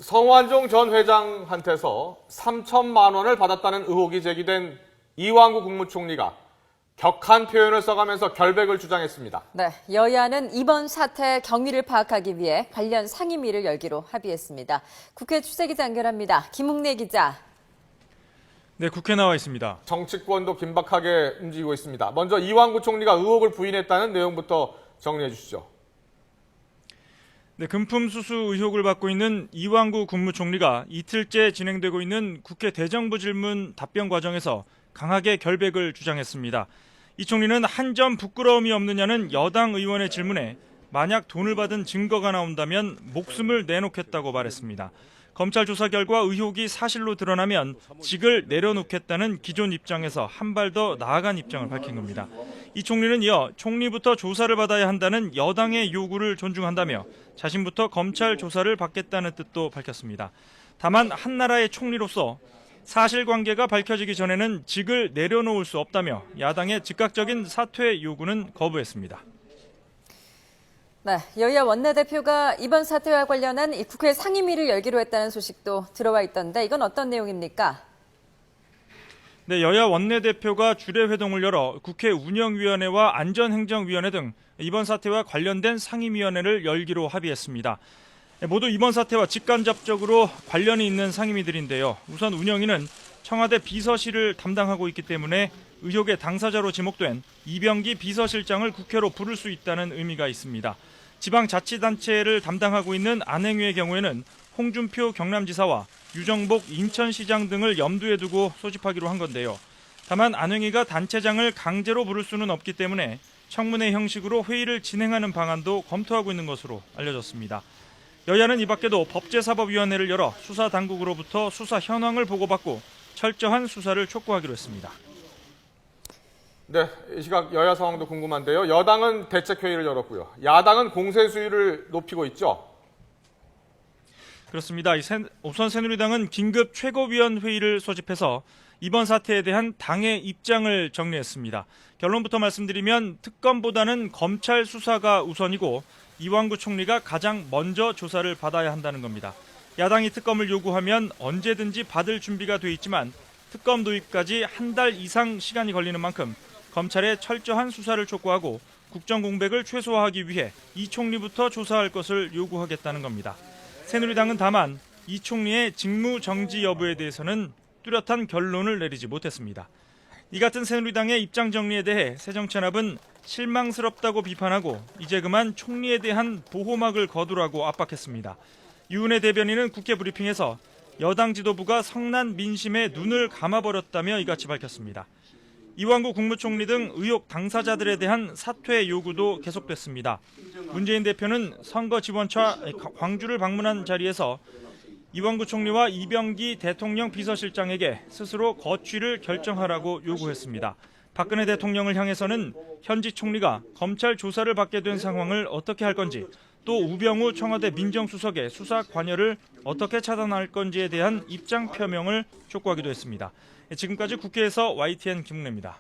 성완종 전 회장한테서 3천만 원을 받았다는 의혹이 제기된 이완구 국무총리가 격한 표현을 써가면서 결백을 주장했습니다. 네, 여야는 이번 사태 경위를 파악하기 위해 관련 상임위를 열기로 합의했습니다. 국회 출석기자 연결합니다. 김웅래 기자. 네, 국회 나와 있습니다. 정치권도 긴박하게 움직이고 있습니다. 먼저 이완구 총리가 의혹을 부인했다는 내용부터 정리해 주시죠. 네, 금품 수수 의혹을 받고 있는 이완구 국무총리가 이틀째 진행되고 있는 국회 대정부 질문 답변 과정에서 강하게 결백을 주장했습니다. 이 총리는 한 점 부끄러움이 없느냐는 여당 의원의 질문에 만약 돈을 받은 증거가 나온다면 목숨을 내놓겠다고 말했습니다. 검찰 조사 결과 의혹이 사실로 드러나면 직을 내려놓겠다는 기존 입장에서 한 발 더 나아간 입장을 밝힌 겁니다. 이 총리는 이어 총리부터 조사를 받아야 한다는 여당의 요구를 존중한다며 자신부터 검찰 조사를 받겠다는 뜻도 밝혔습니다. 다만 한 나라의 총리로서 사실관계가 밝혀지기 전에는 직을 내려놓을 수 없다며 야당의 즉각적인 사퇴 요구는 거부했습니다. 네, 여야 원내대표가 이번 사태와 관련한 이 국회 상임위를 열기로 했다는 소식도 들어와 있던데 이건 어떤 내용입니까? 네, 여야 원내대표가 주례회동을 열어 국회 운영위원회와 안전행정위원회 등 이번 사태와 관련된 상임위원회를 열기로 합의했습니다. 모두 이번 사태와 직간접적으로 관련이 있는 상임위들인데요. 우선 운영위는 청와대 비서실을 담당하고 있기 때문에 의혹의 당사자로 지목된 이병기 비서실장을 국회로 부를 수 있다는 의미가 있습니다. 지방자치단체를 담당하고 있는 안행위의 경우에는 홍준표 경남지사와 유정복 인천시장 등을 염두에 두고 소집하기로 한 건데요. 다만 안행위가 단체장을 강제로 부를 수는 없기 때문에 청문회 형식으로 회의를 진행하는 방안도 검토하고 있는 것으로 알려졌습니다. 여야는 이 밖에도 법제사법위원회를 열어 수사당국으로부터 수사 현황을 보고받고 철저한 수사를 촉구하기로 했습니다. 네, 이 시각 여야 상황도 궁금한데요. 여당은 대책회의를 열었고요. 야당은 공세 수위를 높이고 있죠. 그렇습니다. 우선 새누리당은 긴급 최고위원 회의를 소집해서 이번 사태에 대한 당의 입장을 정리했습니다. 결론부터 말씀드리면 특검보다는 검찰 수사가 우선이고 이완구 총리가 가장 먼저 조사를 받아야 한다는 겁니다. 야당이 특검을 요구하면 언제든지 받을 준비가 돼 있지만 특검 도입까지 한 달 이상 시간이 걸리는 만큼 검찰의 철저한 수사를 촉구하고 국정 공백을 최소화하기 위해 이 총리부터 조사할 것을 요구하겠다는 겁니다. 새누리당은 다만 이 총리의 직무 정지 여부에 대해서는 뚜렷한 결론을 내리지 못했습니다. 이 같은 새누리당의 입장 정리에 대해 새정치연합은 실망스럽다고 비판하고 이제 그만 총리에 대한 보호막을 거두라고 압박했습니다. 유은혜 대변인은 국회 브리핑에서 여당 지도부가 성난 민심에 눈을 감아버렸다며 이같이 밝혔습니다. 이완구 국무총리 등 의혹 당사자들에 대한 사퇴 요구도 계속됐습니다. 문재인 대표는 선거 지원차 광주를 방문한 자리에서 이완구 총리와 이병기 대통령 비서실장에게 스스로 거취를 결정하라고 요구했습니다. 박근혜 대통령을 향해서는 현직 총리가 검찰 조사를 받게 된 상황을 어떻게 할 건지, 또 우병우 청와대 민정수석의 수사 관여를 어떻게 차단할 건지에 대한 입장 표명을 촉구하기도 했습니다. 지금까지 국회에서 YTN 김웅래입니다.